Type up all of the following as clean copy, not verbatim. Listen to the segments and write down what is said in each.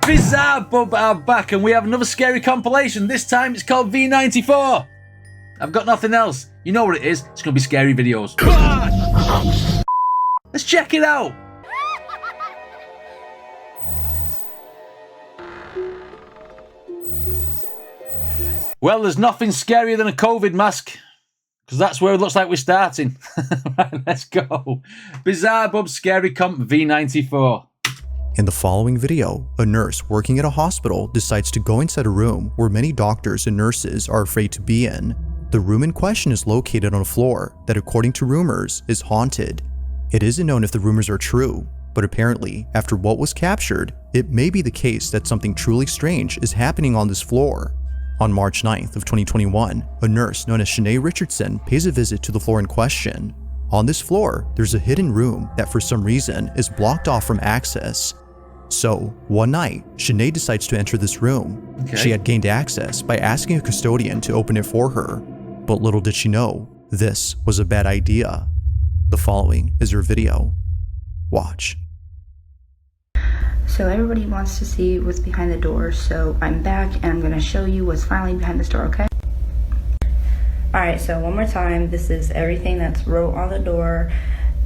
Bizarre Bub Are Back, and we have another scary compilation. This time it's called V94. I've got nothing else. You know what it is. It's going to be scary videos. Let's check it out. Well, there's nothing scarier than a COVID mask, because that's where it looks like we're starting. Right, let's go. Bizarre Bub Scary Comp V94. In the following video, a nurse working at a hospital decides to go inside a room where many doctors and nurses are afraid to be in. The room in question is located on a floor that, according to rumors, is haunted. It isn't known if the rumors are true, but apparently, after what was captured, it may be the case that something truly strange is happening on this floor. On March 9th of 2021, a nurse known as Shanae Richardson pays a visit to the floor in question. On this floor, there's a hidden room that for some reason is blocked off from access. So, one night, Shanae decides to enter this room. Okay. She had gained access by asking a custodian to open it for her. But little did she know, this was a bad idea. The following is her video. Watch. So everybody wants to see what's behind the door, so I'm back and I'm going to show you what's finally behind this door, okay? Alright, so one more time, this is everything that's wrote on the door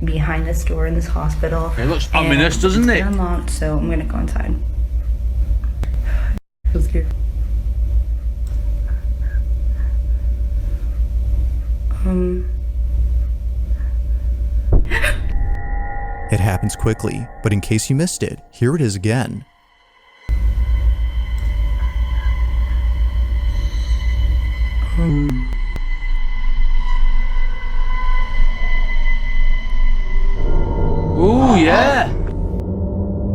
behind this door in this hospital. It looks ominous, doesn't it? It's unlocked, so I'm going to go inside. I feel scared. It happens quickly, but in case you missed it, here it is again. Ooh, yeah.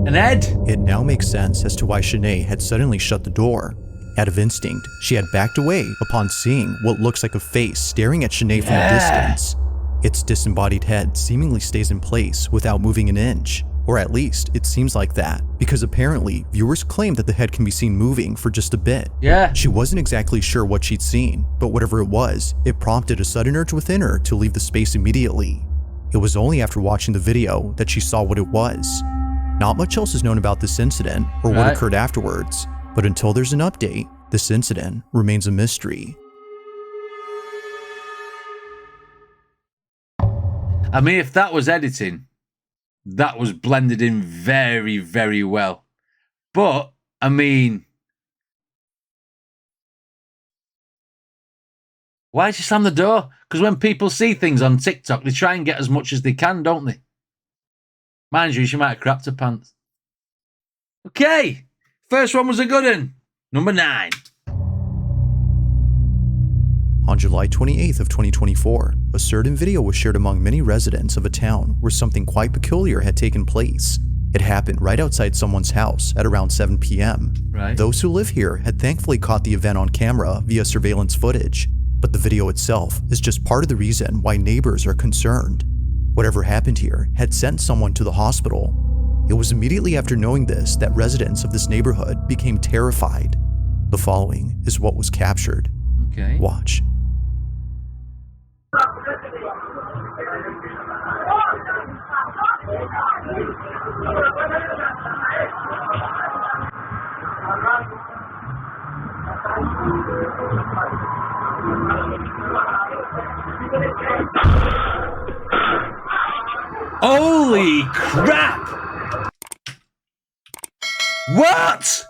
An head. It now makes sense as to why Shanae had suddenly shut the door. Out of instinct, she had backed away upon seeing what looks like a face staring at Shanae from a distance. Its disembodied head seemingly stays in place without moving an inch, or at least it seems like that, because apparently viewers claim that the head can be seen moving for just a bit. Yeah. She wasn't exactly sure what she'd seen, but whatever it was, it prompted a sudden urge within her to leave the space immediately. It was only after watching the video that she saw what it was. Not much else is known about this incident or what occurred afterwards, but until there's an update, this incident remains a mystery. I mean, if that was editing, that was blended in very, very well. But, I mean, why did you slam the door? Because when people see things on TikTok, they try and get as much as they can, don't they? Mind you, she might have crapped her pants. Okay, first one was a good one. Number 9. On July 28th of 2024, a certain video was shared among many residents of a town where something quite peculiar had taken place. It happened right outside someone's house at around 7 p.m. Right. Those who live here had thankfully caught the event on camera via surveillance footage, but the video itself is just part of the reason why neighbors are concerned. Whatever happened here had sent someone to the hospital. It was immediately after knowing this that residents of this neighborhood became terrified. The following is what was captured. Okay. Watch. Holy crap! What?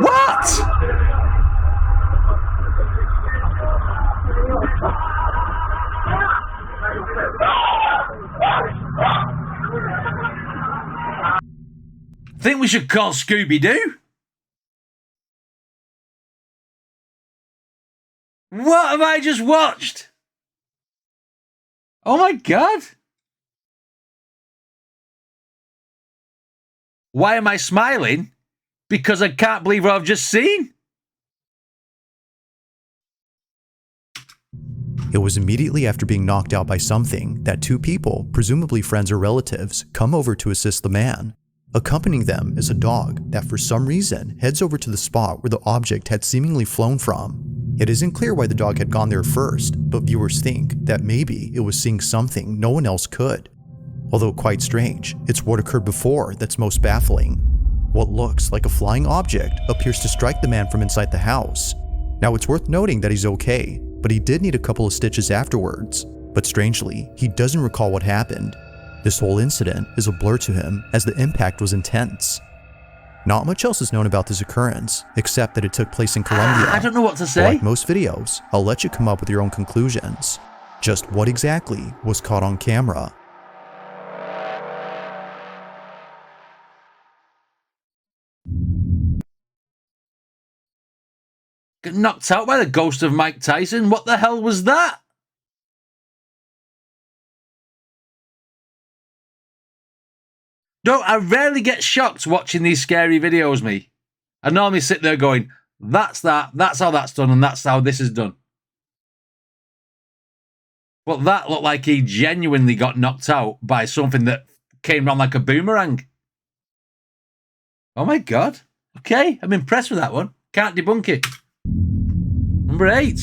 What? Think we should call Scooby-Doo? What have I just watched? Oh my God. Why am I smiling? Because I can't believe what I've just seen. It was immediately after being knocked out by something that two people, presumably friends or relatives, come over to assist the man. Accompanying them is a dog that for some reason heads over to the spot where the object had seemingly flown from. It isn't clear why the dog had gone there first, but viewers think that maybe it was seeing something no one else could. Although quite strange, it's what occurred before that's most baffling. What looks like a flying object appears to strike the man from inside the house. Now it's worth noting that he's okay, but he did need a couple of stitches afterwards. But strangely, he doesn't recall what happened. This whole incident is a blur to him as the impact was intense. Not much else is known about this occurrence, except that it took place in Colombia. I don't know what to But say. like most videos, I'll let you come up with your own conclusions. Just what exactly was caught on camera? Got knocked out by the ghost of Mike Tyson. What the hell was that? No, I rarely get shocked watching these scary videos, me. I normally sit there going, that's that, that's how that's done, and that's how this is done. But that looked like he genuinely got knocked out by something that came round like a boomerang. Oh my God. Okay, I'm impressed with that one. Can't debunk it. Number 8.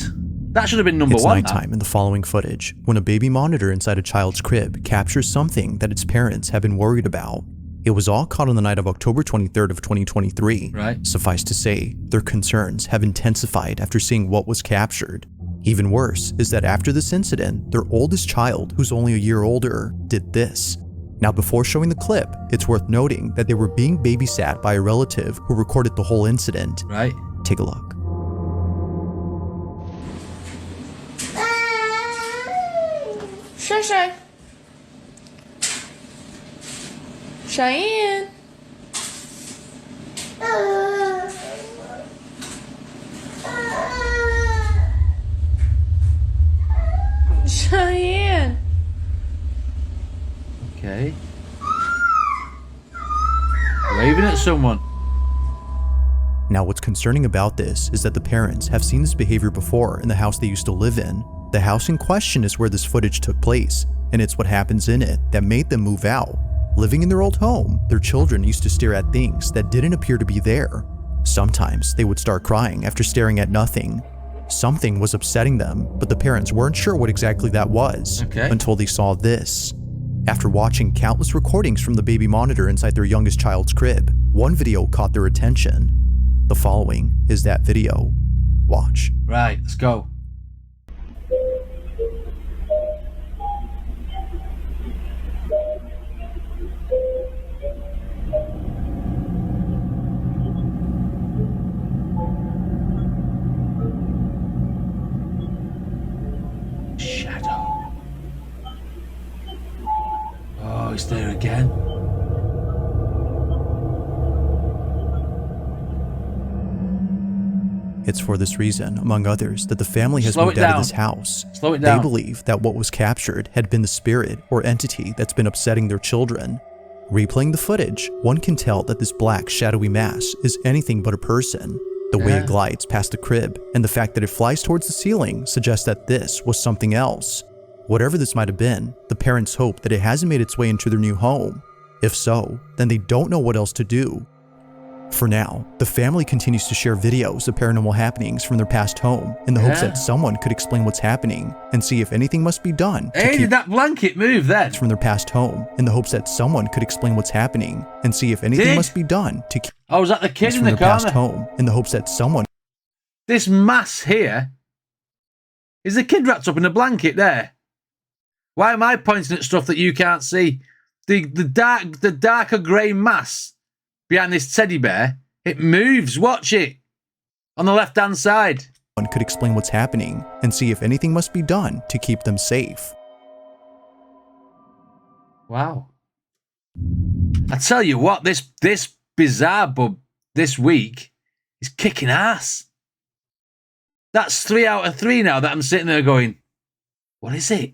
That should have been number 1. It's nighttime in the following footage when a baby monitor inside a child's crib captures something that its parents have been worried about. It was all caught on the night of October 23rd of 2023. Right. Suffice to say, their concerns have intensified after seeing what was captured. Even worse is that after this incident, their oldest child, who's only a year older, did this. Now, before showing the clip, it's worth noting that they were being babysat by a relative who recorded the whole incident. Right. Take a look. Shay Shay. Cheyenne. Cheyenne. Okay. Waving at someone. Now, what's concerning about this is that the parents have seen this behavior before in the house they used to live in. The house in question is where this footage took place, and it's what happens in it that made them move out. Living in their old home, their children used to stare at things that didn't appear to be there. Sometimes they would start crying after staring at nothing. Something was upsetting them, but the parents weren't sure what exactly that was until they saw this. After watching countless recordings from the baby monitor inside their youngest child's crib, one video caught their attention. The following is that video. Watch. Right, let's go. Shadow. Oh, he's there again. It's for this reason, among others, that the family has Slow moved it out of down. this house. Slow it down. They believe that what was captured had been the spirit or entity that's been upsetting their children. Replaying the footage, one can tell that this black, shadowy mass is anything but a person. The way it glides past the crib and the fact that it flies towards the ceiling suggests that this was something else. Whatever this might have been, the parents hope that it hasn't made its way into their new home. If so, then they don't know what else to do. For now, the family continues to share videos of paranormal happenings from their past home in the hopes that someone could explain what's happening and see if anything must be done to Hey, keep did that blanket move then? from their past home in the hopes that someone could explain what's happening and see if anything Did? must be done to keep Oh, was that the kid in from the their past corner? home in the hopes that someone This mass here is the kid wrapped up in a blanket there. Why am I pointing at stuff that you can't see? The darker grey mass behind this teddy bear, it moves. Watch it on the left-hand side. could explain what's happening and see if anything must be done to keep them safe. Wow. I tell you what, this bizarre bub this week is kicking ass. That's 3 out of 3 now that I'm sitting there going, what is it?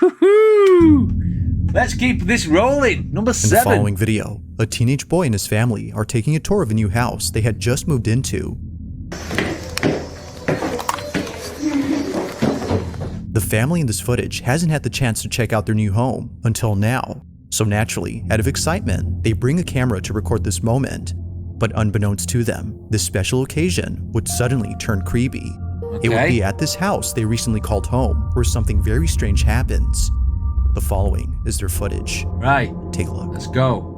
Woo-hoo! Let's keep this rolling. Number 7. In the following video, a teenage boy and his family are taking a tour of a new house they had just moved into. The family in this footage hasn't had the chance to check out their new home until now. So naturally, out of excitement, they bring a camera to record this moment. But unbeknownst to them, this special occasion would suddenly turn creepy. It would be at this house they recently called home where something very strange happens. The following is their footage. Right. Take a look. Let's go.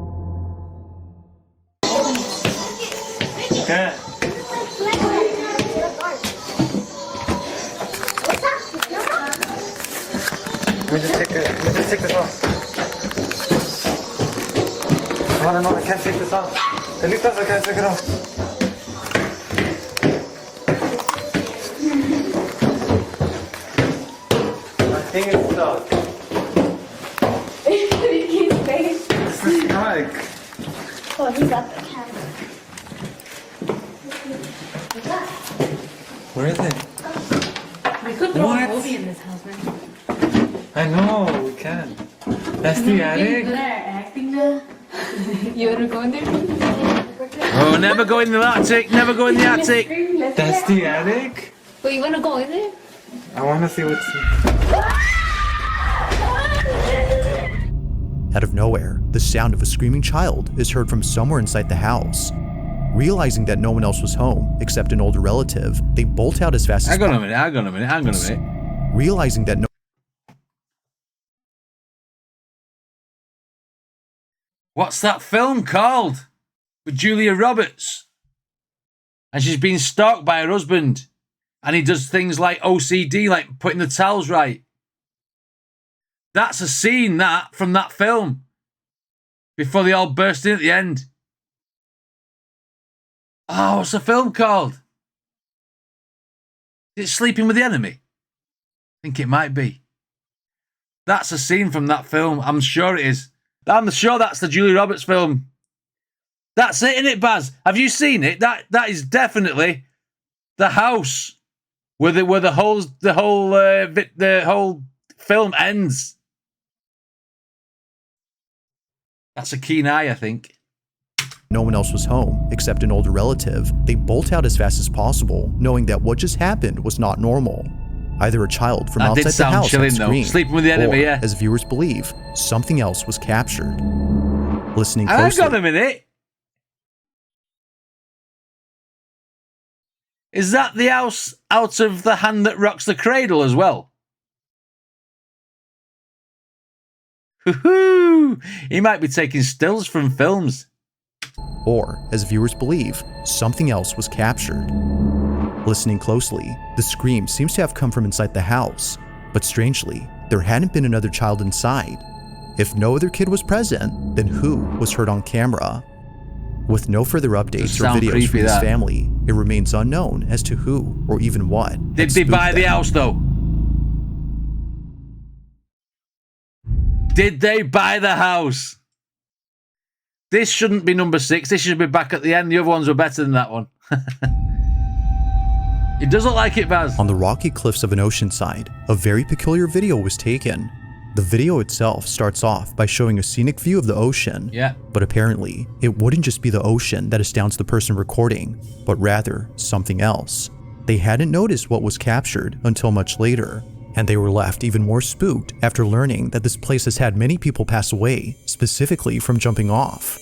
Okay. Let me just take this off. Oh, no, I can't take this off. At least I can't take it off. My thing is stuck. This is stuck. Oh, he's got the camera. Where is it? We could throw What? a movie in this house, man. I know, we can. That's the attic? Good at acting now. You wanna go in there? Oh, never go in the attic. Never go in the attic. That's the attic? Wait, you wanna go in there? I want to see what's... Out of nowhere, the sound of a screaming child is heard from somewhere inside the house. Realizing that no one else was home except an older relative, they bolt out as fast as Hang on a minute. Hang on a minute. Hang on a minute. Realizing that no What's that film called? With Julia Roberts. And she's being stalked by her husband. And he does things like OCD, like putting the towels right. That's a scene from that film. Before they all burst in at the end. Oh, what's the film called? Is it Sleeping with the Enemy? I think it might be. That's a scene from that film. I'm sure it is. I'm sure that's the Julia Roberts film. That's it, isn't it, Baz? Have you seen it? That is definitely the house where the whole film ends. That's a keen eye, I think. no one else was home except an older relative, they bolt out as fast as possible, knowing that what just happened was not normal. Either a child from That outside did the sound house chilling, on though. screen, Sleeping with the enemy, or, yeah. as viewers believe, something else was captured. Listening Hang closely, on a minute. Is that the house out of The Hand That Rocks the Cradle as well? Hoo-hoo! He might be taking stills from films. or, as viewers believe, something else was captured. Listening closely, the scream seems to have come from inside the house, but strangely, there hadn't been another child inside. If no other kid was present, then who was heard on camera? With no further updates or sound videos creepy, from this that. family, it remains unknown as to who or even what had Did they spooked buy the them. house, though? Did they buy the house? This shouldn't be number 6. This should be back at the end. The other ones were better than that one. It does look like it, Baz. On the rocky cliffs of an ocean side, a very peculiar video was taken. The video itself starts off by showing a scenic view of the ocean, Yeah. but apparently, it wouldn't just be the ocean that astounds the person recording, but rather something else. They hadn't noticed what was captured until much later, and they were left even more spooked after learning that this place has had many people pass away, specifically from jumping off.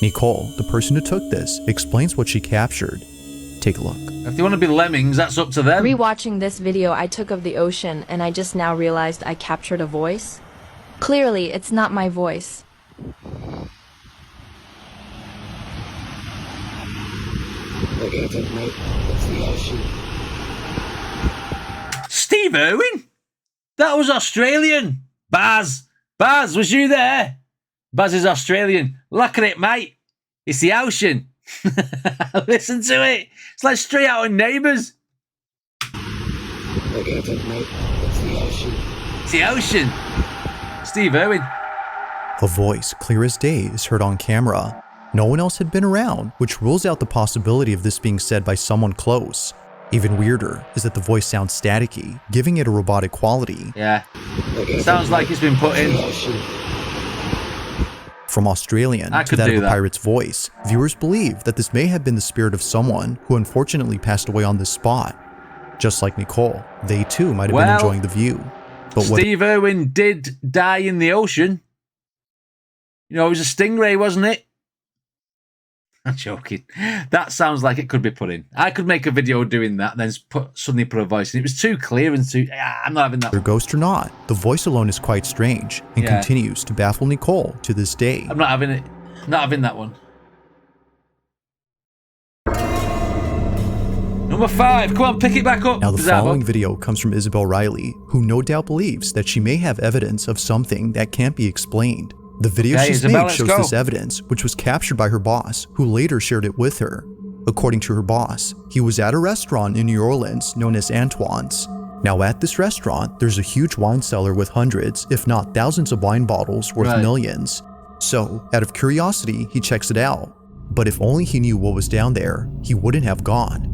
Nicole, the person who took this, explains what she captured. Take a look. If they want to be lemmings, that's up to them. Rewatching this video I took of the ocean, and I just now realized I captured a voice. Clearly, it's not my voice. Steve Irwin? That was Australian. Baz, was you there? Baz is Australian. Look at it, mate. It's the ocean. Listen to it. It's like straight out of Neighbours. It's the ocean. Steve Irwin. A voice clear as day is heard on camera. No one else had been around, which rules out the possibility of this being said by someone close. Even weirder is that the voice sounds staticky, giving it a robotic quality. Yeah. Sounds like it's been put in. From Australian I to could that of do a that. pirate's voice, viewers believe that this may have been the spirit of someone who unfortunately passed away on this spot. Just like Nicole, they too might have been Well, enjoying the view. But what Steve Irwin did die in the ocean. You know, it was a stingray, wasn't it? I'm joking. That sounds like it could be put in. I could make a video doing that and then suddenly put a voice in. It was too clear and too... I'm not having that. Whether ghost or not, the voice alone is quite strange and continues to baffle Nicole to this day. I'm not having it. Not having that one. Number 5. Come on, pick it back up. Now, the following video comes from Isabel Riley, who no doubt believes that she may have evidence of something that can't be explained. The video she's made shows this evidence, which was captured by her boss, who later shared it with her. According to her boss, he was at a restaurant in New Orleans known as Antoine's. Now, at this restaurant, there's a huge wine cellar with hundreds, if not thousands of wine bottles worth millions. So, out of curiosity, he checks it out. But if only he knew what was down there, he wouldn't have gone.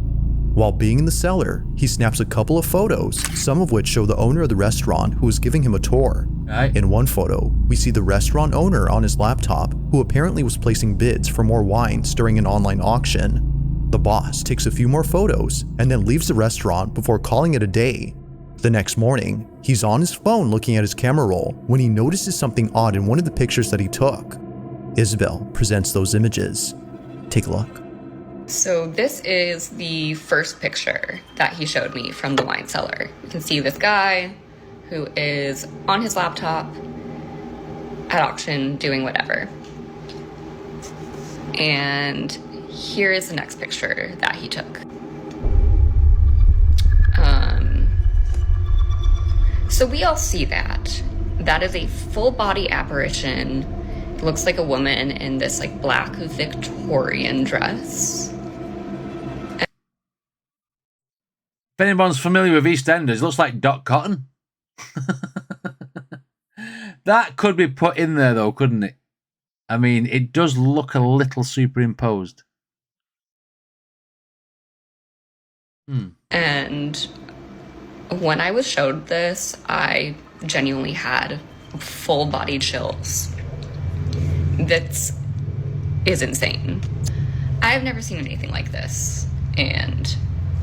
While being in the cellar, he snaps a couple of photos, some of which show the owner of the restaurant who is giving him a tour. In one photo, we see the restaurant owner on his laptop, who apparently was placing bids for more wines during an online auction. The boss takes a few more photos and then leaves the restaurant before calling it a day. The next morning, he's on his phone looking at his camera roll when he notices something odd in one of the pictures that he took. Isabel presents those images. Take a look. So this is the first picture that he showed me from the wine cellar. You can see this guy who is on his laptop at auction doing whatever. And here is the next picture that he took. So we all see that. That is a full body apparition. It looks like a woman in this like black Victorian dress. If anyone's familiar with EastEnders, it looks like Dot Cotton. That could be put in there, though, couldn't it? I mean, it does look a little superimposed. And when I was showed this, I genuinely had full body chills. This is insane. I've never seen anything like this, and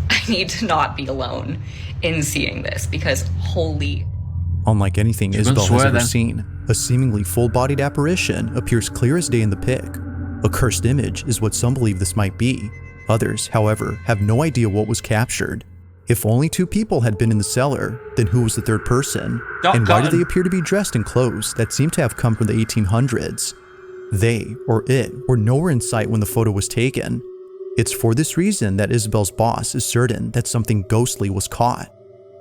I need to not be alone in seeing this because holy... Unlike anything Isabel has ever seen, a seemingly full-bodied apparition appears clear as day in the pic. A cursed image is what some believe this might be. Others, however, have no idea what was captured. If only 2 people had been in the cellar, then who was the third person? And why do they appear to be dressed in clothes that seem to have come from the 1800s? They, or it, were nowhere in sight when the photo was taken. It's for this reason that Isabel's boss is certain that something ghostly was caught.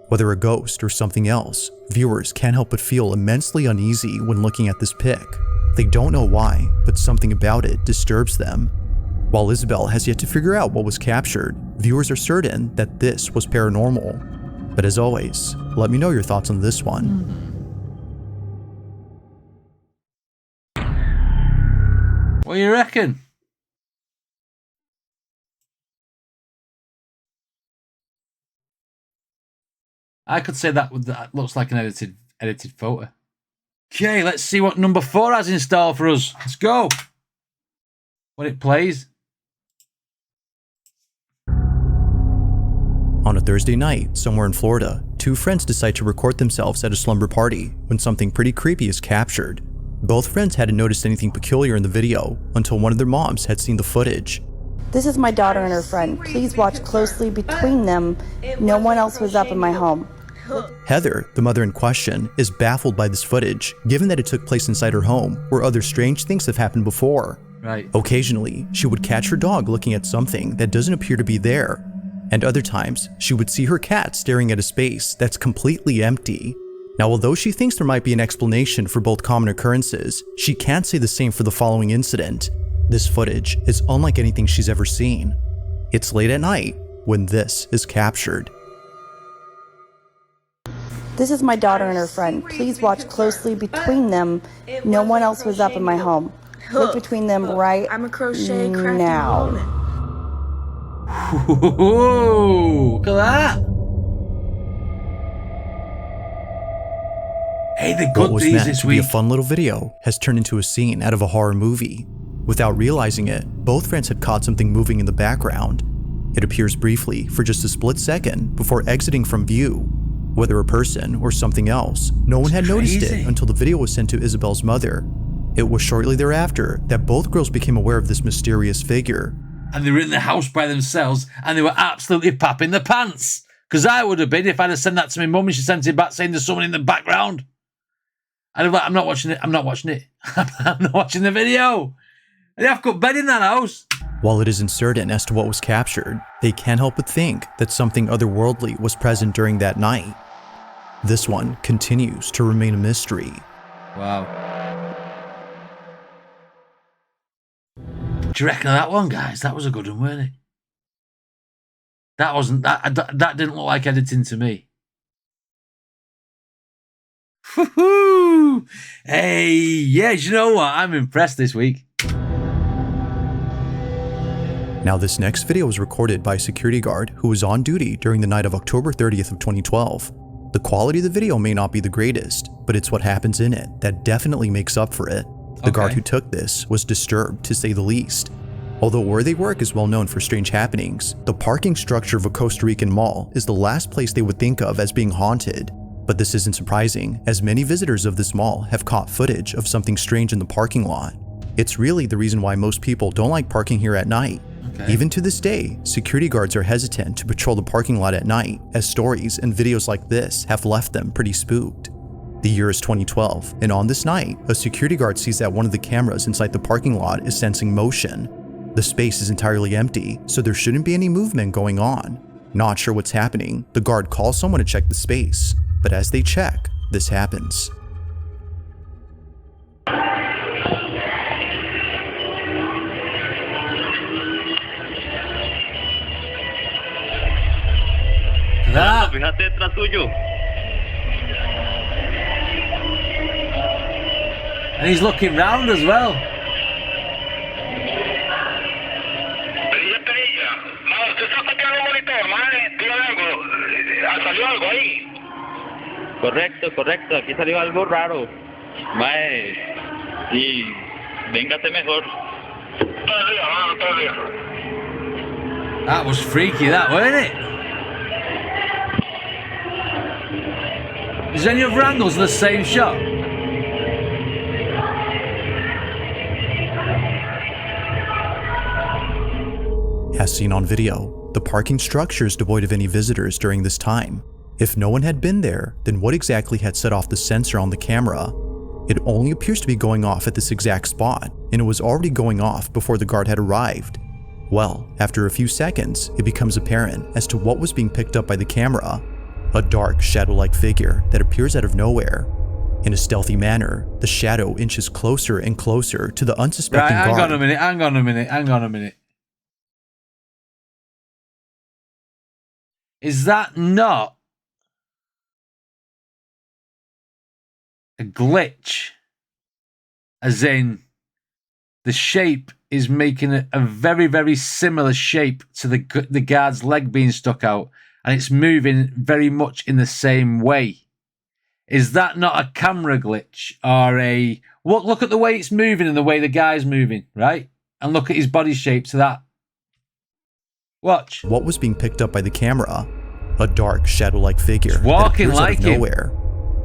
Whether a ghost or something else, viewers can't help but feel immensely uneasy when looking at this pic. They don't know why, but something about it disturbs them. While Isabel has yet to figure out what was captured, viewers are certain that this was paranormal. But as always, let me know your thoughts on this one. What do you reckon? I could say that looks like an edited photo. Okay, let's see what number 4 has in store for us. Let's go. When it plays. On a Thursday night, somewhere in Florida, 2 friends decide to record themselves at a slumber party when something pretty creepy is captured. Both friends hadn't noticed anything peculiar in the video until one of their moms had seen the footage. This is my daughter and her friend. Please watch closely between them. No one else was up in my home. Heather, the mother in question, is baffled by this footage, given that it took place inside her home, where other strange things have happened before. Occasionally, she would catch her dog looking at something that doesn't appear to be there, and other times, she would see her cat staring at a space that's completely empty. Now, although she thinks there might be an explanation for both common occurrences, she can't say the same for the following incident. This footage is unlike anything she's ever seen. It's late at night when this is captured. This is my daughter and her friend. Please watch closely between them. No one else was up in my home. Look between them right now. Look at that. Hey, the good what was these meant this to be week. A fun little video has turned into a scene out of a horror movie. Without realizing it, both friends had caught something moving in the background. It appears briefly for just a split second before exiting from view. Whether a person or something else, no one had noticed it until the video was sent to Isabel's mother. It was shortly thereafter that both girls became aware of this mysterious figure. And they were in the house by themselves and they were absolutely papping their pants. Because I would have been if I'd have sent that to my mum and she sent it back saying there's someone in the background. I'd have like, I'm not watching it. I'm not watching it. I'm not watching the video. They have got bed in that house. While it is uncertain as to what was captured, they can't help but think that something otherworldly was present during that night. This one continues to remain a mystery. Wow. Do you reckon that one, guys? That was a good one, weren't it? That wasn't that didn't look like editing to me. Woohoo! Hey, yeah, you know what? I'm impressed this week. Now, this next video was recorded by a security guard who was on duty during the night of October 30th of 2012. The quality of the video may not be the greatest, but it's what happens in it that definitely makes up for it. The guard who took this was disturbed, to say the least. Although where they work is well known for strange happenings, the parking structure of a Costa Rican mall is the last place they would think of as being haunted. But this isn't surprising, as many visitors of this mall have caught footage of something strange in the parking lot. It's really the reason why most people don't like parking here at night. Even to this day, security guards are hesitant to patrol the parking lot at night, as stories and videos like this have left them pretty spooked. The year is 2012, and on this night, a security guard sees that one of the cameras inside the parking lot is sensing motion. The space is entirely empty, so there shouldn't be any movement going on. Not sure what's happening, the guard calls someone to check the space, but as they check, this happens. Fíjate detrás tuyo. And he's looking round as well. Correcto, correcto. Aquí salió algo raro. Mae. Y véngase mejor. That was freaky, that, wasn't it? Is any other angles the same shot? As seen on video, the parking structure is devoid of any visitors during this time. If no one had been there, then what exactly had set off the sensor on the camera? It only appears to be going off at this exact spot, and it was already going off before the guard had arrived. Well, after a few seconds, it becomes apparent as to what was being picked up by the camera. A dark, shadow-like figure that appears out of nowhere. In a stealthy manner, the shadow inches closer and closer to the unsuspecting guard. Hang on a minute. Is that not a glitch? As in, the shape is making a very, very similar shape to the guard's leg being stuck out, and it's moving very much in the same way. Is that not a camera glitch or a... Look at the way it's moving and the way the guy's moving, right? And look at his body shape to that. Watch. What was being picked up by the camera? A dark, shadow-like figure walking that appears like out of nowhere.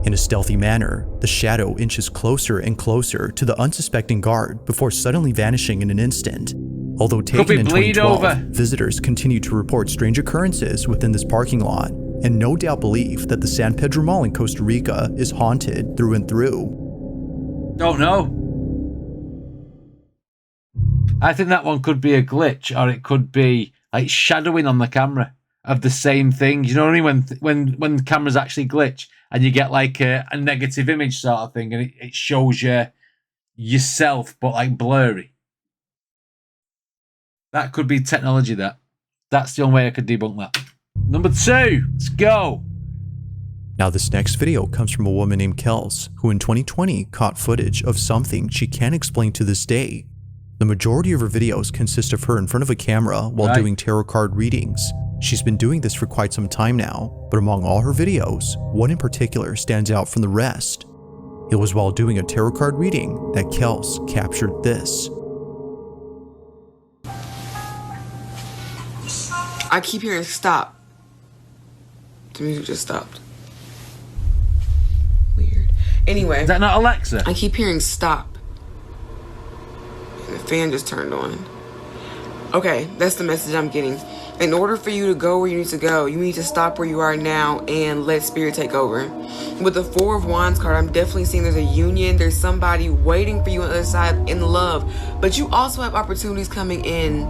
In a stealthy manner, the shadow inches closer and closer to the unsuspecting guard before suddenly vanishing in an instant. Although taken in 2012, visitors continue to report strange occurrences within this parking lot, and no doubt believe that the San Pedro Mall in Costa Rica is haunted through and through. Don't know. I think that one could be a glitch, or it could be like shadowing on the camera of the same thing. You know what I mean? When the cameras actually glitch and you get like a negative image sort of thing, and it shows you yourself but like blurry. That could be technology. That's the only way I could debunk that. Number 2, let's go. Now this next video comes from a woman named Kels, who in 2020 caught footage of something she can't explain to this day. The majority of her videos consist of her in front of a camera while doing tarot card readings. She's been doing this for quite some time now, but among all her videos, one in particular stands out from the rest. It was while doing a tarot card reading that Kels captured this. I keep hearing stop. The music just stopped. Weird. Anyway. Is that not Alexa? I keep hearing stop. fan just turned on. Okay, that's the message I'm getting. In order for you to go where you need to go, you need to stop where you are now and let spirit take over. With the Four of Wands card, I'm definitely seeing there's a union. There's somebody waiting for you on the other side in love. But you also have opportunities coming in.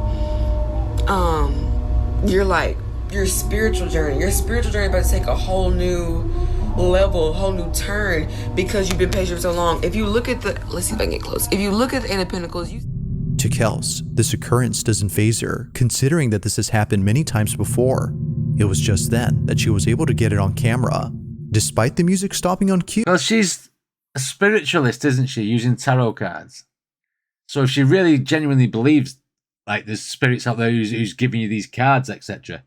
Your spiritual journey. Your spiritual journey is about to take a whole new level, a whole new turn because you've been patient for so long. If you look at the, let's see if I can get close. If you look at the Eight of Pentacles, To Kels, this occurrence doesn't faze her, considering that this has happened many times before. It was just then that she was able to get it on camera, despite the music stopping on cue. Well, she's a spiritualist, isn't she, using tarot cards? So if she really genuinely believes like there's spirits out there who's giving you these cards, etc.,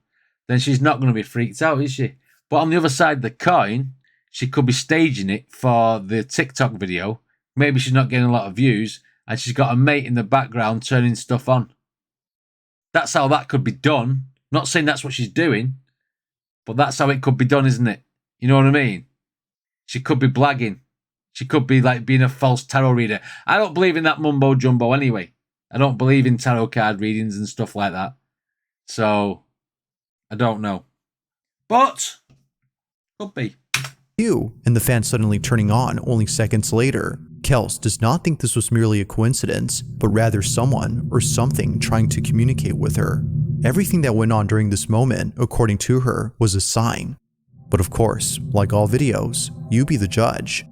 then she's not going to be freaked out, is she? But on the other side of the coin, she could be staging it for the TikTok video. Maybe she's not getting a lot of views, and she's got a mate in the background turning stuff on. That's how that could be done. Not saying that's what she's doing, but that's how it could be done, isn't it? You know what I mean? She could be blagging. She could be like being a false tarot reader. I don't believe in that mumbo jumbo anyway. I don't believe in tarot card readings and stuff like that. So, I don't know. But, could be. And the fan suddenly turning on only seconds later. Kels does not think this was merely a coincidence, but rather someone or something trying to communicate with her. Everything that went on during this moment, according to her, was a sign. But of course, like all videos, you be the judge.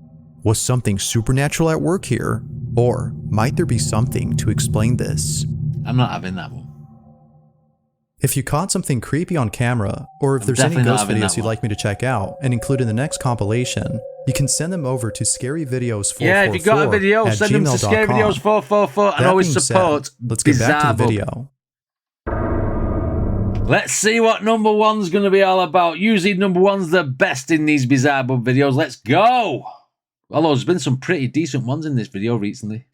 Was something supernatural at work here? Or might there be something to explain this? I'm not having that one. If you caught something creepy on camera, or if there's any ghost videos you'd like me to check out and include in the next compilation, you can send them over to scaryvideos444 Yeah, if you got a video, send them to scaryvideos444 and always support let's get back to the video. Let's see what number one's going to be all about. Usually number one's the best in these Bizarre Bub videos. Let's go! Although there's been some pretty decent ones in this video recently.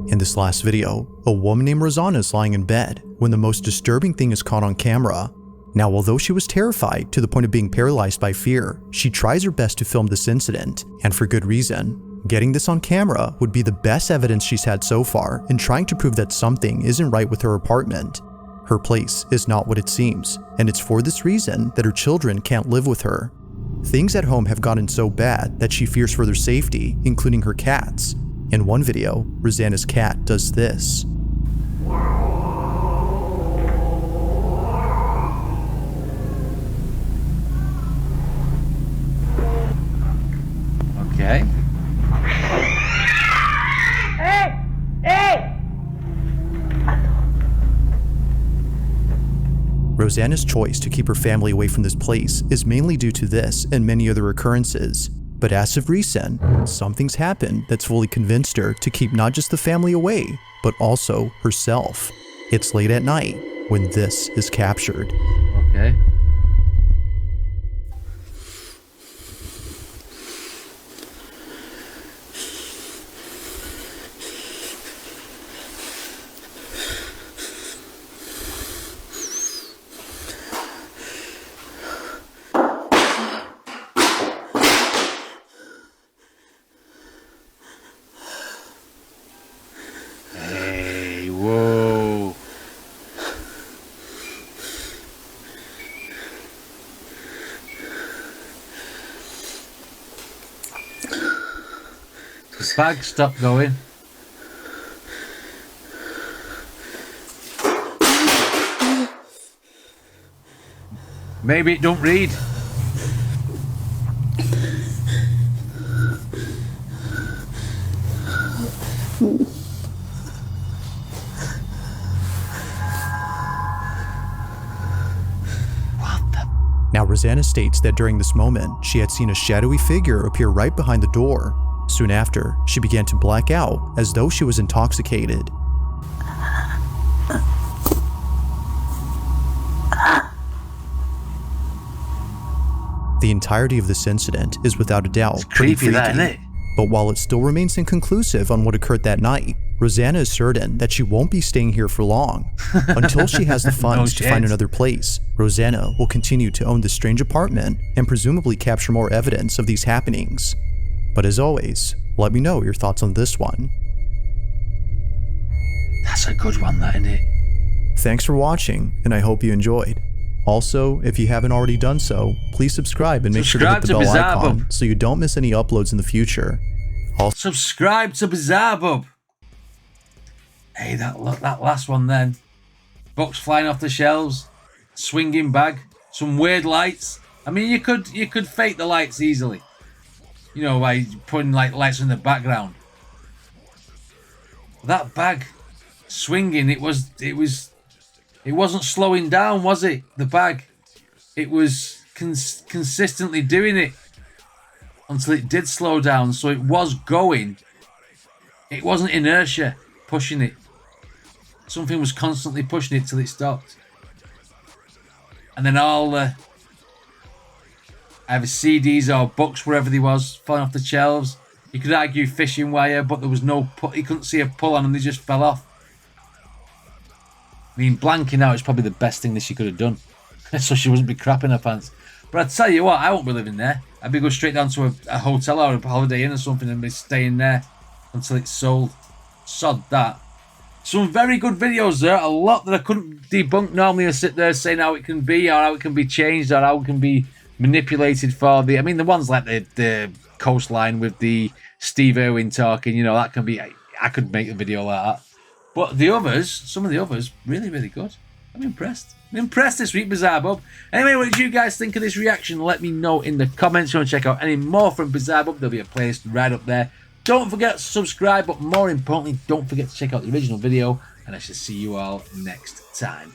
In this last video, a woman named Rosanna is lying in bed when the most disturbing thing is caught on camera. Now, although she was terrified to the point of being paralyzed by fear, she tries her best to film this incident, and for good reason. Getting this on camera would be the best evidence she's had so far in trying to prove that something isn't right with her apartment. Her place is not what it seems, and it's for this reason that her children can't live with her. Things at home have gotten so bad that she fears for their safety, including her cats. In one video, Rosanna's cat does this. Okay. Hey! Hey! Rosanna's choice to keep her family away from this place is mainly due to this and many other occurrences. But as of recent, something's happened that's fully convinced her to keep not just the family away, but also herself. It's late at night when this is captured. Okay. Whoa. The bag stopped going. Maybe it don't read. Now, Rosanna states that during this moment, she had seen a shadowy figure appear right behind the door. Soon after, she began to black out as though she was intoxicated. The entirety of this incident is without a doubt pretty creepy, that, isn't it? But while it still remains inconclusive on what occurred that night, Rosanna is certain that she won't be staying here for long. Until she has the funds to find another place, Rosanna will continue to own this strange apartment and presumably capture more evidence of these happenings. But as always, let me know your thoughts on this one. That's a good one, that, isn't it? Thanks for watching, and I hope you enjoyed. Also, if you haven't already done so, please subscribe and make sure to hit the bell icon so you don't miss any uploads in the future. Also, subscribe to Bizarre Bub. Hey, that last one then. Books flying off the shelves, swinging bag, some weird lights. I mean, you could fake the lights easily. You know, by putting like lights in the background. That bag swinging, it wasn't slowing down, was it? The bag, it was consistently doing it until it did slow down. So it was going. It wasn't inertia pushing it. Something was constantly pushing it till it stopped. And then all the either CDs or books, wherever they was, falling off the shelves. You could argue fishing wire, but there was no pull. You couldn't see a pull on and they just fell off. I mean, blanking out is probably the best thing that she could have done. So she wouldn't be crapping her pants. But I'd tell you what, I won't be living there. I'd be going straight down to a hotel or a Holiday Inn or something and be staying there until it's sold. Sod that. Some very good videos there. A lot that I couldn't debunk normally. I sit there saying how it can be or how it can be changed or how it can be manipulated for the... I mean, the ones like the coastline with the Steve Irwin talking, you know, that can be... I could make a video like that. But the others, some of the others, really, really good. I'm impressed. I'm impressed this week, Bizarre Bub. Anyway, what did you guys think of this reaction? Let me know in the comments. If you want to check out any more from Bizarre Bub, there'll be a playlist right up there. Don't forget to subscribe, but more importantly, don't forget to check out the original video. And I shall see you all next time.